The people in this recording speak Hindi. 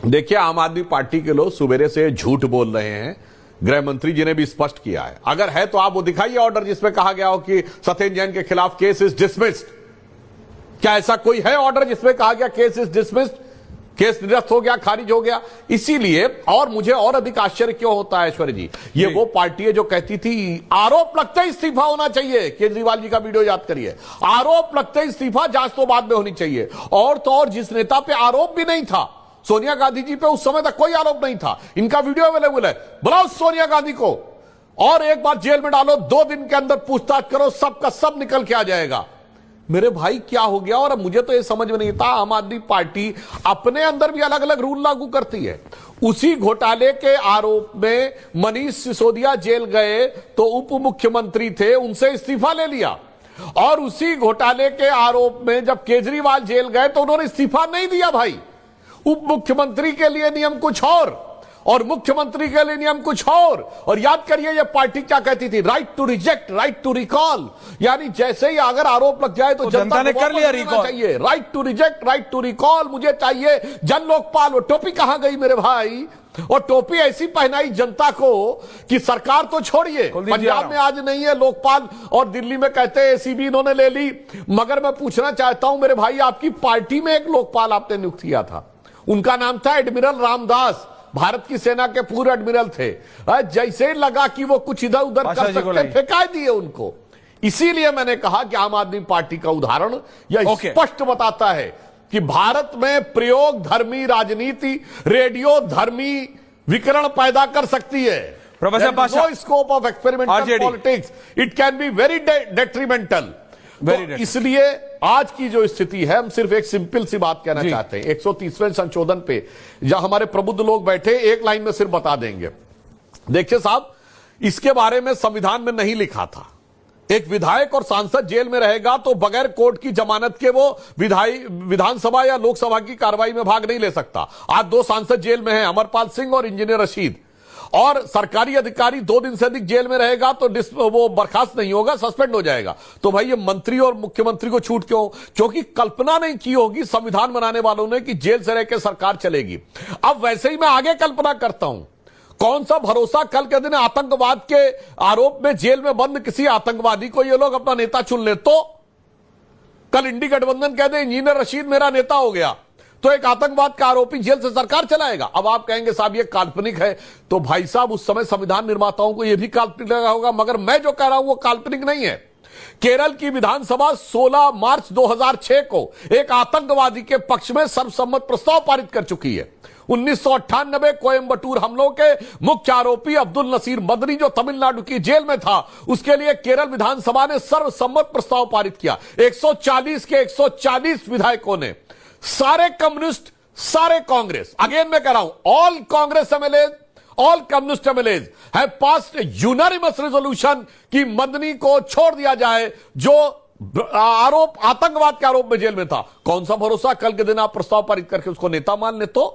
देखिए, आम आदमी पार्टी के लोग सुबेरे से झूठ बोल रहे हैं। गृह मंत्री जी ने भी स्पष्ट किया है। अगर है तो आप वो दिखाइए ऑर्डर जिसमें कहा गया हो कि सत्येंद्र जैन के खिलाफ केस इज डिसमिस्ड। क्या ऐसा कोई है ऑर्डर जिसमें कहा गया केस इज डिसमिस्ड, केस निरस्त हो गया, खारिज हो गया? इसीलिए और मुझे और अधिक आश्चर्य क्यों होता है ऐश्वर्य जी, ये वो पार्टी है जो कहती थी आरोप लगते ही इस्तीफा होना चाहिए। केजरीवाल जी का वीडियो याद करिए, आरोप लगते ही इस्तीफा, जांच तो बाद में होनी चाहिए। और तो और जिस नेता पे आरोप भी नहीं था, सोनिया गांधी जी पे उस समय तक कोई आरोप नहीं था, इनका वीडियो अवेलेबल है, बुलाओ सोनिया गांधी को और एक बार जेल में डालो, 2 दिन के अंदर पूछताछ करो, सबका सब निकल के आ जाएगा। मेरे भाई क्या हो गया? और अब मुझे तो ये समझ में नहीं आता, आम आदमी पार्टी अपने अंदर भी अलग अलग रूल लागू करती है। उसी घोटाले के आरोप में मनीष सिसोदिया जेल गए तो उप मुख्यमंत्री थे, उनसे इस्तीफा ले लिया। और उसी घोटाले के आरोप में जब केजरीवाल जेल गए तो उन्होंने इस्तीफा नहीं दिया भाई। उप मुख्यमंत्री के लिए नियम कुछ और मुख्यमंत्री के लिए नियम कुछ और याद करिए ये पार्टी क्या कहती थी, right to reject, right to recall. यानी जैसे ही अगर आरोप लग जाए तो जनता ने कर लिया रिकॉल चाहिए, right to reject, right to recall मुझे चाहिए। जन लोकपाल, वो टोपी कहां गई मेरे भाई? और टोपी ऐसी पहनाई जनता को कि सरकार तो छोड़िए, पंजाब में आज नहीं है लोकपाल और दिल्ली में कहते हैं एसीबी इन्होंने ले ली। मगर मैं पूछना चाहता हूं मेरे भाई, आपकी पार्टी में एक लोकपाल आपने नियुक्त किया था, उनका नाम था एडमिरल रामदास, भारत की सेना के पूर्व एडमिरल थे। जैसे लगा कि वो कुछ इधर उधर कर सकते, फेंका दिए उनको। इसीलिए मैंने कहा कि आम आदमी पार्टी का उदाहरण यह स्पष्ट बताता है कि भारत में प्रयोग धर्मी राजनीति रेडियो धर्मी विकरण पैदा कर सकती है। Professor Pasha, no scope of experimental politics, it can be very detrimental. तो इसलिए आज की जो स्थिति है, हम सिर्फ एक सिंपल सी बात कहना चाहते हैं। 130वें संशोधन पे जहां हमारे प्रबुद्ध लोग बैठे, एक लाइन में सिर्फ बता देंगे। देखिए साहब, इसके बारे में संविधान में नहीं लिखा था एक विधायक और सांसद जेल में रहेगा तो बगैर कोर्ट की जमानत के वो विधानसभा या लोकसभा की कार्रवाई में भाग नहीं ले सकता। आज 2 सांसद जेल में हैं, अमरपाल सिंह और इंजीनियर रशीद। और सरकारी अधिकारी 2 दिन से अधिक जेल में रहेगा तो वो बर्खास्त नहीं होगा, सस्पेंड हो जाएगा। तो भाई ये मंत्री और मुख्यमंत्री को छूट क्यों? क्योंकि कल्पना नहीं की होगी संविधान बनाने वालों ने कि जेल से रहकर सरकार चलेगी। अब वैसे ही मैं आगे कल्पना करता हूं, कौन सा भरोसा कल के दिन आतंकवाद के आरोप में जेल में बंद किसी आतंकवादी को ये लोग अपना नेता चुन ले तो कल इंडी गठबंधन कह दे इंजीनियर रशीद मेरा नेता हो गया तो एक आतंकवाद का आरोपी जेल से सरकार चलाएगा। अब आप कहेंगे साहब ये काल्पनिक है, तो भाई साहब उस समय संविधान निर्माताओं को यह भी काल्पनिक लगा होगा, मगर मैं जो कह रहा हूं वो काल्पनिक नहीं है। केरल की विधानसभा 16 मार्च 2006 को एक आतंकवादी के पक्ष में सर्वसम्मत प्रस्ताव पारित कर चुकी है। 1998 कोयंबटूर हमलों के मुख्य आरोपी अब्दुल नसीर मदनी जो तमिलनाडु की जेल में था, उसके लिए केरल विधानसभा ने सर्वसम्मत प्रस्ताव पारित किया। 140 के 140 विधायकों ने, सारे कम्युनिस्ट, सारे कांग्रेस, अगेन मैं कह रहा हूं all Congress MLA, all communist MLAs have passed unanimous resolution कि मदनी को छोड़ दिया जाए जो आरोप आतंकवाद के आरोप में जेल में था। कौन सा भरोसा कल के दिन आप प्रस्ताव पारित करके उसको नेता मान ले तो